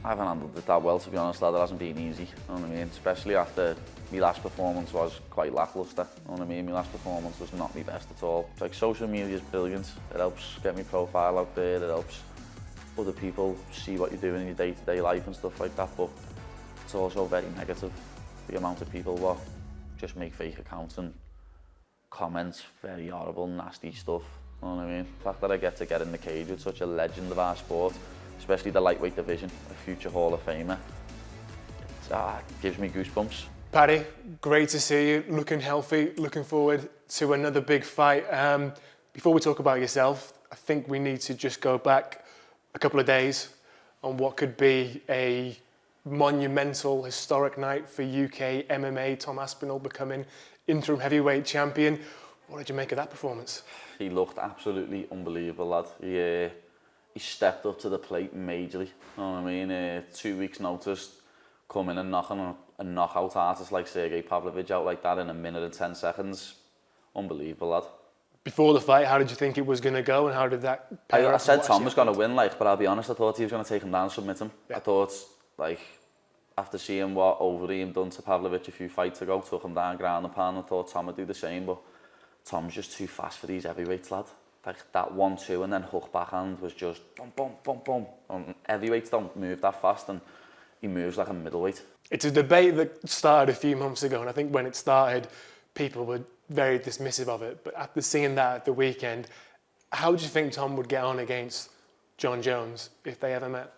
I haven't handled it that well, to be honest, lad. It hasn't been easy, you know what I mean? Especially after my last performance was quite lacklustre, you know what I mean? My last performance was not my best at all. It's like social media is brilliant. It helps get my profile out there, it helps other people see what you're doing in your day-to-day life and stuff like that, but it's also very negative, the amount of people what just make fake accounts and comment very horrible, nasty stuff, you know what I mean? The fact that I get to get in the cage with such a legend of our sport, especially the lightweight division, a future Hall of Famer, it gives me goosebumps. Paddy, great to see you, looking healthy, looking forward to another big fight. Before we talk about yourself, I think we need to just go back a couple of days on what could be a monumental, historic night for UK MMA. Tom Aspinall becoming interim heavyweight champion. What did you make of that performance? He looked absolutely unbelievable, lad. He stepped up to the plate majorly, you know what I mean? 2 weeks notice, come in and knocking a knockout artist like Sergey Pavlovich out like that in 1 minute and 10 seconds. Unbelievable, lad. Before the fight, how did you think it was going to go and how did that pair I up said to Tom was going to win, like, but I'll be honest, I thought he was going to take him down, submit him. Yeah. I thought, like, after seeing what Overeem done to Pavlovich a few fights ago, took him down ground and pound, I thought Tom would do the same, but Tom's just too fast for these heavyweights, lad. Like that 1-2 and then hook backhand was just boom, boom, boom, boom. And heavyweights don't move that fast and he moves like a middleweight. It's a debate that started a few months ago, and I think when it started, people were very dismissive of it. But after seeing that at the weekend, how do you think Tom would get on against John Jones if they ever met?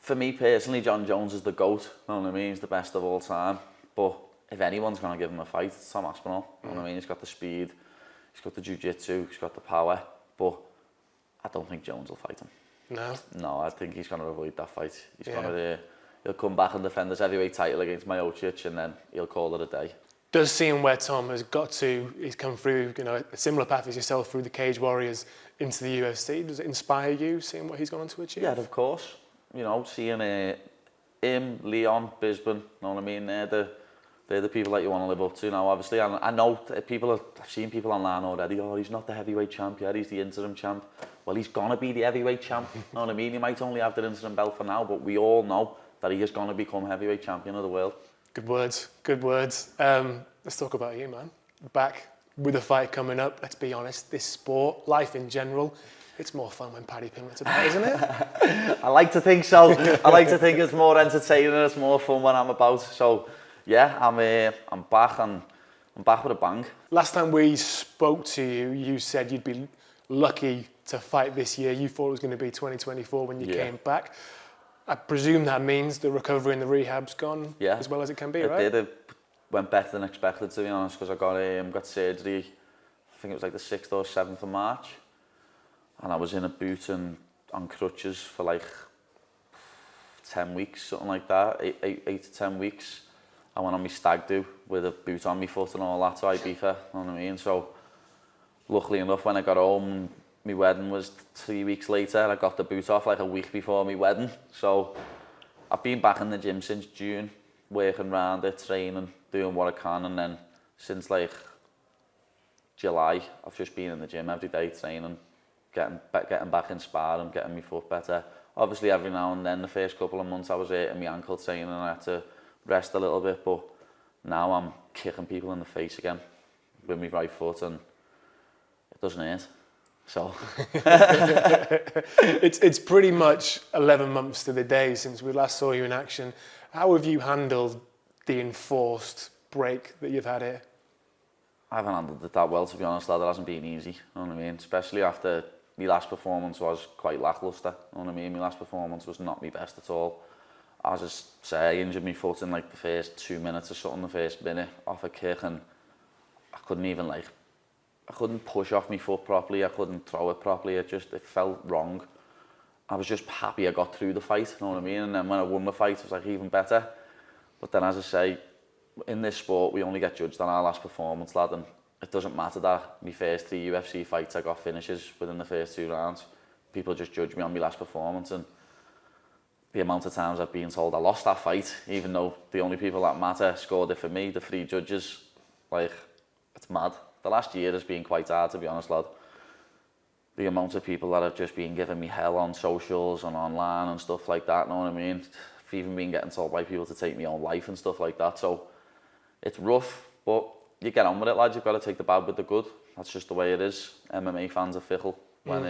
For me personally, John Jones is the GOAT, you know what I mean? He's the best of all time. But if anyone's going to give him a fight, it's Tom Aspinall, you know what I mean? He's got the speed, he's got the jiu-jitsu, he's got the power, but I don't think Jones will fight him. No? No, I think he's going to avoid that fight. He'll come back and defend his heavyweight title against Miocic and then he'll call it a day. Does seeing where Tom has got to, he's come through, you know, a similar path as yourself through the Cage Warriors into the UFC, does it inspire you, seeing what he's gone on to achieve? Yeah, of course. You know, seeing him, Leon, Bisbee, you know what I mean? They're the people that you want to live up to now, obviously. And I know I've seen people online already, oh, he's not the heavyweight champ yet, he's the interim champ. Well, he's going to be the heavyweight champ, you know what I mean? He might only have the interim belt for now, but we all know that he is going to become heavyweight champion of the world. Good words, good words. Let's talk about you, man. Back with a fight coming up, let's be honest, this sport, life in general, it's more fun when Paddy Pimblett's about, isn't it? I like to think so. I like to think it's more entertaining, it's more fun when I'm about. So, yeah, I'm back and I'm back with a bang. Last time we spoke to you, you said you'd be lucky to fight this year. You thought it was going to be 2024 when you came back. I presume that means the recovery and the rehab's gone as well as it can be, right? It went better than expected, to be honest, because I got surgery, I think it was like the 6th or 7th of March. And I was in a boot and on crutches for like 10 weeks, something like that, 8 to 10 weeks. I went on my stag do with a boot on my foot and all that to Ibiza, you know what I mean? So, luckily enough, when I got home, my wedding was 3 weeks later. I got the boot off like a week before my wedding. So, I've been back in the gym since June, working around it, training, doing what I can, and then since like July, I've just been in the gym every day, training, getting back in sparring, getting my foot better. Obviously, every now and then, the first couple of months, I was hurting my ankle training and I had to rest a little bit, but now I'm kicking people in the face again with my right foot and it doesn't hurt. So it's pretty much 11 months to the day since we last saw you in action. How have you handled the enforced break that you've had here? I haven't handled it that well, to be honest, lad. It hasn't been easy, you know what I mean? Especially after my last performance was quite lacklustre, you know what I mean? My last performance was not my best at all. As I say, I injured my foot in like the first 2 minutes or something, the first minute off a kick, and I couldn't push off my foot properly, I couldn't throw it properly, it felt wrong. I was just happy I got through the fight, you know what I mean? And then when I won the fight, it was like even better. But then, as I say, in this sport, we only get judged on our last performance, lad, and it doesn't matter that my first 3 UFC fights, I got finishes within the first 2 rounds. People just judge me on my last performance, and the amount of times I've been told I lost that fight, even though the only people that matter scored it for me, the 3 judges, like, it's mad. The last year has been quite hard, to be honest, lad. the amount of people that have just been giving me hell on socials and online and stuff like that, know what I mean? I've even been getting told by people to take my own life and stuff like that, so it's rough, but you get on with it, lads. You've got to take the bad with the good. That's just the way it is. MMA fans are fickle. When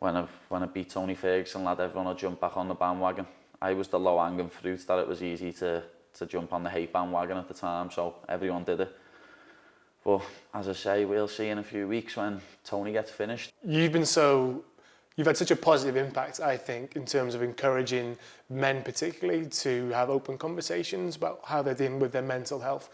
I beat Tony Ferguson, lad, everyone will jump back on the bandwagon. I was the low-hanging fruit that it was easy to jump on the hate bandwagon at the time, so everyone did it. But as I say, we'll see in a few weeks when Tony gets finished. You've had such a positive impact, I think, in terms of encouraging men particularly to have open conversations about how they're dealing with their mental health.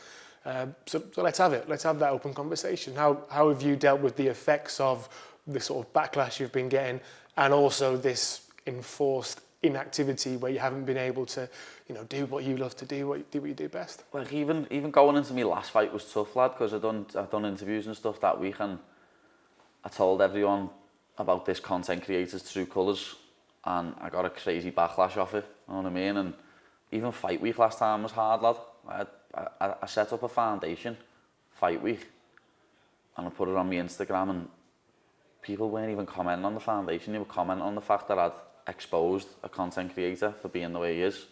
So let's have it. Let's have that open conversation. How have you dealt with the effects of the sort of backlash you've been getting, and also this enforced inactivity where you haven't been able to, do what you love to do, what you do best? Like even going into my last fight was tough, lad, because I've done interviews and stuff that week, and I told everyone about this content creator's true colours, and I got a crazy backlash off it. You know what I mean? And even fight week last time was hard, lad. I set up a foundation, fight week, and I put it on my Instagram, and people weren't even commenting on the foundation. They were commenting on the fact that I'd exposed a content creator for being the way he is.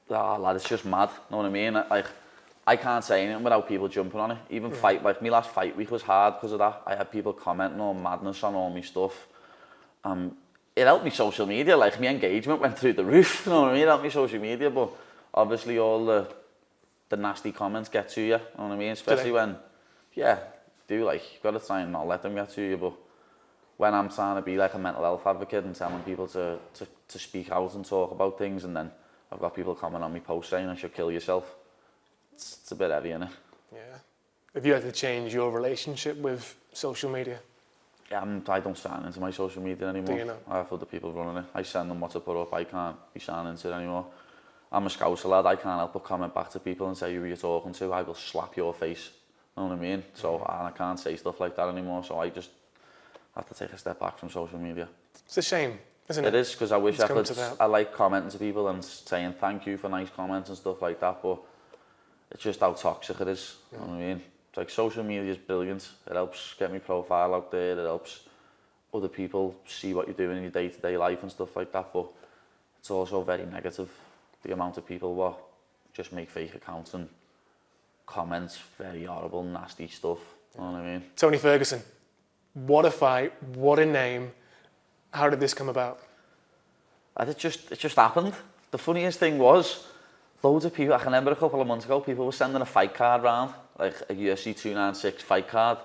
Lad, it's just mad, know what I mean? Like, I can't say anything without people jumping on it. Even fight, like my last fight week was hard because of that. I had people commenting all madness on all my stuff. It helped me social media, like my engagement went through the roof, you know what I mean? It helped me social media, but obviously all the nasty comments get to you, you know what I mean? Especially when, you've got to try and not let them get to you, but when I'm trying to be like a mental health advocate and telling people to speak out and talk about things, and then I've got people commenting on my post saying I should kill yourself, it's a bit heavy, innit? Yeah. Have you had to change your relationship with social media? Yeah, I don't sign into my social media anymore. Do you not? I have other people running it. I send them what to put up. I can't be signing into it anymore. I'm a Scouser lad. I can't help but comment back to people and say who you're talking to. I will slap your face. You know what I mean? So and I can't say stuff like that anymore. So I just have to take a step back from social media. It's a shame, isn't it? It is, because I wish I like commenting to people and saying thank you for nice comments and stuff like that, but it's just how toxic it is. You know what I mean? It's like social media is brilliant. It helps get my profile out there. It helps other people see what you're doing in your day-to-day life and stuff like that, but it's also very negative. The amount of people what just make fake accounts and comments very horrible, nasty stuff. You know what I mean? Tony Ferguson, what a fight, what a name. How did this come about? It just happened. The funniest thing was, loads of people, I can remember a couple of months ago, people were sending a fight card round, like a UFC 296 fight card,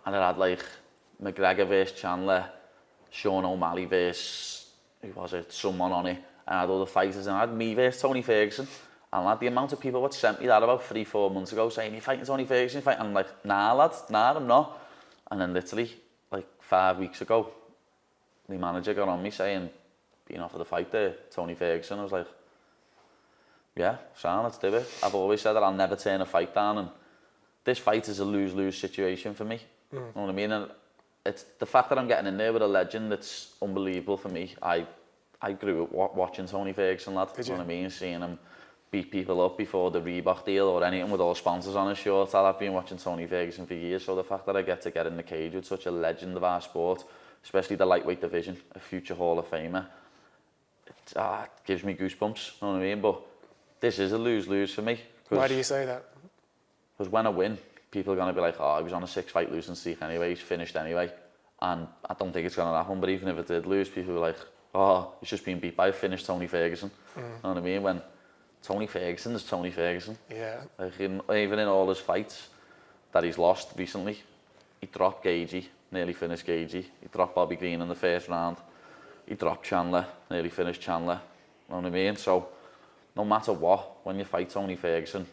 and it had like McGregor versus Chandler, Sean O'Malley versus, who was it, someone on it, and I had other fighters, and I had me versus Tony Ferguson, and lad, the amount of people that sent me that about 3-4 months ago saying, you're fighting Tony Ferguson, and I'm like, nah lad, nah, I'm not. And then literally, like 5 weeks ago, the manager got on me saying, being offered the fight there, Tony Ferguson. I was like, yeah, sound, let's do it. I've always said that I'll never turn a fight down, and this fight is a lose-lose situation for me. You know what I mean? And it's the fact that I'm getting in there with a legend that's unbelievable for me. I grew up watching Tony Ferguson, lad. You know what I mean? Seeing him beat people up before the Reebok deal or anything with all sponsors on his shorts. I've been watching Tony Ferguson for years, so the fact that I get to get in the cage with such a legend of our sport, especially the lightweight division, a future Hall of Famer, it gives me goosebumps, you know what I mean? But this is a lose-lose for me. Why do you say that? Because when I win, people are going to be like, oh, he was on a 6-fight losing streak anyway, he's finished anyway. And I don't think it's going to happen, but even if it did lose, people are like, oh, he's just been beat by a finished Tony Ferguson. You know what I mean? When Tony Ferguson is Tony Ferguson. Yeah. Like even in all his fights that he's lost recently, he dropped Gagey, nearly finished Gagey. He dropped Bobby Green in the first round. He dropped Chandler, nearly finished Chandler. You know what I mean? So no matter what, when you fight Tony Ferguson,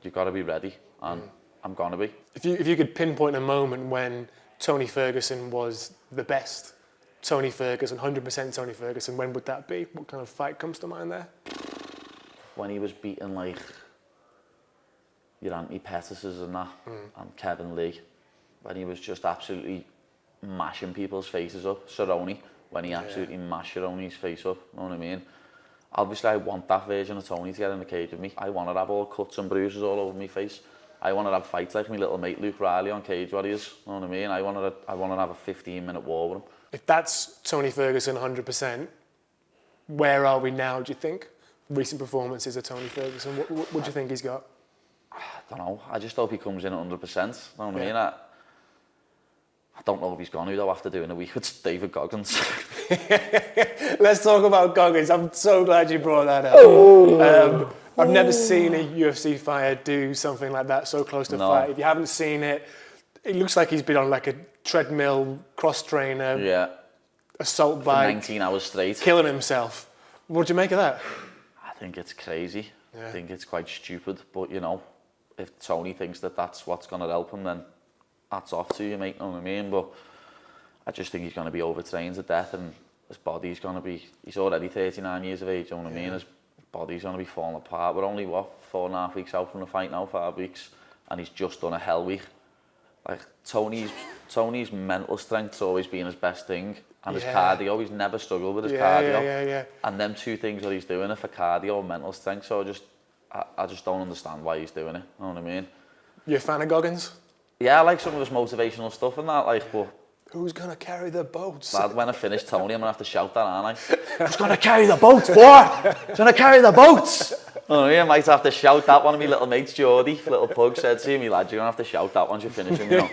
you've got to be ready, and I'm going to be. If you could pinpoint a moment when Tony Ferguson was the best, Tony Ferguson, 100% Tony Ferguson, when would that be? What kind of fight comes to mind there? When he was beating like your Anthony Pettis's and that, and Kevin Lee, when he was just absolutely mashing people's faces up. Cerrone, when he absolutely mashed Cerrone's face up, you know what I mean? Obviously I want that version of Tony to get in the cage with me. I want to have all cuts and bruises all over my face. I want to have fights like my little mate Luke Riley on Cage Warriors. You know what I mean? I want to have a 15-minute war with him. If that's Tony Ferguson 100%, where are we now, do you think? Recent performances of Tony Ferguson, what do you think he's got? I don't know. I just hope he comes in at 100%. You know what I mean? I don't know if he's gone, though, after doing a week with David Goggins. Let's talk about Goggins. I'm so glad you brought that up. I've never seen a UFC fighter do something like that so close to fight. If you haven't seen it, it looks like he's been on like a treadmill, cross trainer, assault bike. 19 hours straight. Killing himself. What do you make of that? I think it's crazy. I think it's quite stupid. But, you know, if Tony thinks that that's what's going to help him, then hats off to you, mate. You know what I mean? But I just think he's going to be overtrained to death, and his body's going to be... He's already 39 years of age, you know what I mean? His body's going to be falling apart. We're only, 4.5 weeks out from the fight now, 5 weeks, and he's just done a hell week. Like, Tony's mental strength's always been his best thing, and his cardio, he's never struggled with his cardio. And them two things that he's doing are for cardio and mental strength, so I just don't understand why he's doing it, you know what I mean? You a fan of Goggins? Yeah, I like some of his motivational stuff and that, like, but... Who's going to carry the boats? Lad, when I finish Tony, I'm going to have to shout that, aren't I? Who's going to carry the boats, boy? Who's going to carry the boats? Oh, yeah, I might have to shout that. One of my little mates, Geordie, little pug, said to me, lad, you're going to have to shout that once you finish him, you know.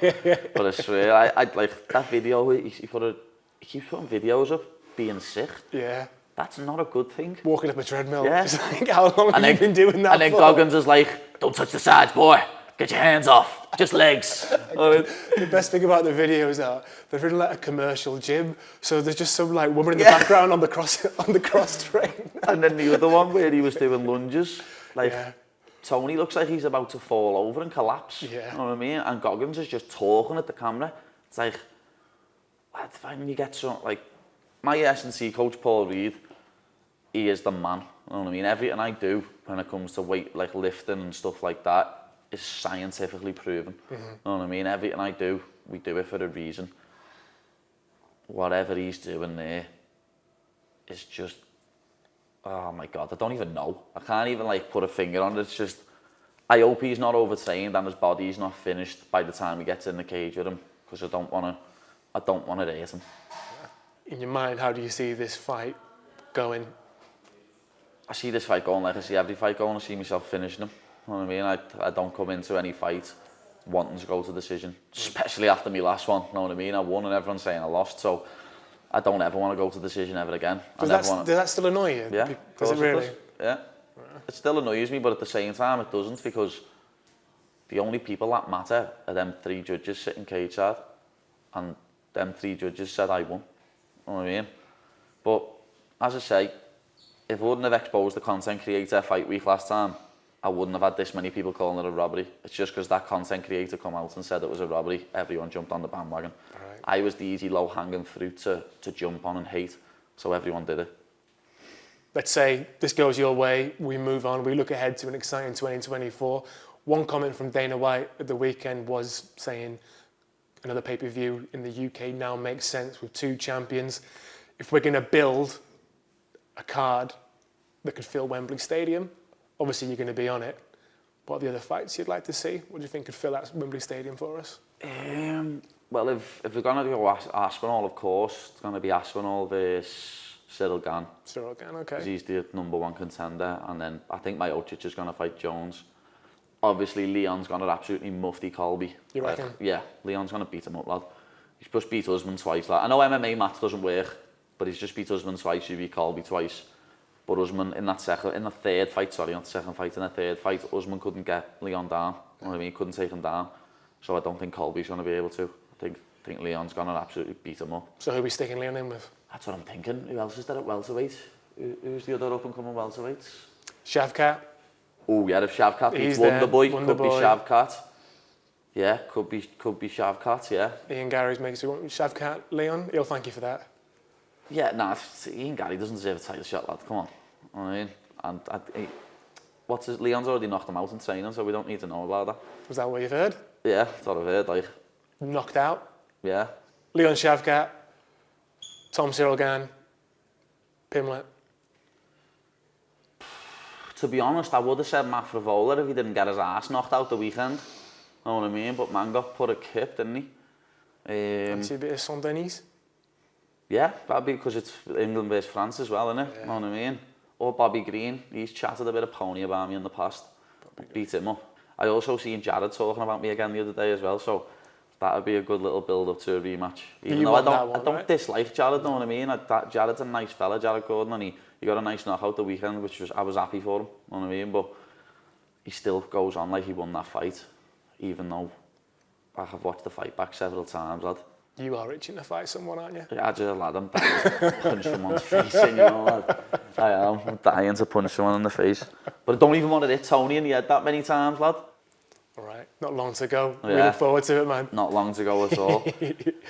But I swear, I like that video, he keeps putting videos up, being sick. Yeah. That's not a good thing. Walking up a treadmill. Yeah. It's like, how long have you been doing that And then Goggins is like, don't touch the sides, boy. Get your hands off. Just legs. The best thing about the videos are they're in like a commercial gym, so there's just some like woman in the background on the cross train. And then the other one where he was doing lunges, like Tony looks like he's about to fall over and collapse. Yeah. You know what I mean? And Goggins is just talking at the camera. It's like, that's fine when you get some, like, my S&C coach Paul Reed, he is the man. You know what I mean? Everything I do when it comes to weight, like lifting and stuff like that, is scientifically proven. You know what I mean? Everything I do, we do it for a reason. Whatever he's doing there is just, oh my God, I don't even know. I can't even like put a finger on it. It's just, I hope he's not overtrained and his body's not finished by the time he gets in the cage with him, because I don't want to hurt him. In your mind, how do you see this fight going? I see this fight going like I see every fight going. I see myself finishing him. You know what I mean? I don't come into any fight wanting to go to decision, especially after my last one. You know what I mean? I won and everyone's saying I lost, so I don't ever want to go to decision ever again. Does that still annoy you? Yeah. Does it really? Yeah. It still annoys me, but at the same time it doesn't, because the only people that matter are them 3 judges sitting cage side, and them 3 judges said I won. You know what I mean? But as I say, if I wouldn't have exposed the content creator fight week last time, I wouldn't have had this many people calling it a robbery. It's just because that content creator come out and said it was a robbery, everyone jumped on the bandwagon. Right. I was the easy, low-hanging fruit to jump on and hate, so everyone did it. Let's say this goes your way, we move on, we look ahead to an exciting 2024. One comment from Dana White at the weekend was saying another pay-per-view in the UK now makes sense with 2 champions. If we're going to build a card that could fill Wembley Stadium, obviously you're going to be on it. What are the other fights you'd like to see? What do you think could fill that Wembley Stadium for us? Well, if we're going to go Aspinall, of course, it's going to be Aspinall versus Cyril Gane. Cyril Gane, okay. He's the #1 contender. And then I think Miocic is going to fight Jones. Obviously, Leon's going to absolutely mufti Colby. You reckon? Yeah, Leon's going to beat him up, lad. He's just beat Usman twice, lad. I know MMA maths doesn't work, but he's just beat Usman twice, he beat Colby twice. But Usman, in the third fight, Usman couldn't get Leon down. You know what I mean? He couldn't take him down. So I don't think Colby's going to be able to. I think Leon's going to absolutely beat him up. So who are we sticking Leon in with? That's what I'm thinking. Who else is there at welterweight? Who's the other up-and-coming welterweights? Shavkat. Oh yeah, if Shavkat beats Wonderboy, could be Shavkat. Yeah, could be Shavkat, yeah. Ian Gary's making Shavkat, Leon, he'll thank you for that. Yeah, nah, Ian Gary doesn't deserve a title shot, lad, come on. You know what I mean? And Leon's already knocked him out in training, so we don't need to know about that. Was that what you've heard? Yeah, that's what I've heard, like. Knocked out? Yeah. Leon Shavkat, Cyril Gane, Pimblett. to be honest, I would have said Matt Frivola if he didn't get his ass knocked out the weekend. Know what I mean? But man got put a kip, didn't he? See a bit of Saint-Denis? Yeah, that'd be because it's England versus France as well, innit? Yeah. Know what I mean? Or Bobby Green, he's chatted a bit of pony about me in the past. Beat him up. I also seen Jared talking about me again the other day as well, so that would be a good little build-up to a rematch. Even though I don't dislike Jared, know what I mean? Jared's a nice fella, Jared Gordon, and he got a nice knockout the weekend, which I was happy for him, know what I mean? But he still goes on like he won that fight, even though I have watched the fight back several times, lad. You are itching to fight someone, aren't you? Yeah, I just, lad, I'm dying to punch someone's face in, you know, lad. I'm dying to punch someone in the face. But I don't even want to hit Tony in the head that many times, lad. All right, not long to go. Yeah. We look forward to it, man. Not long to go at all.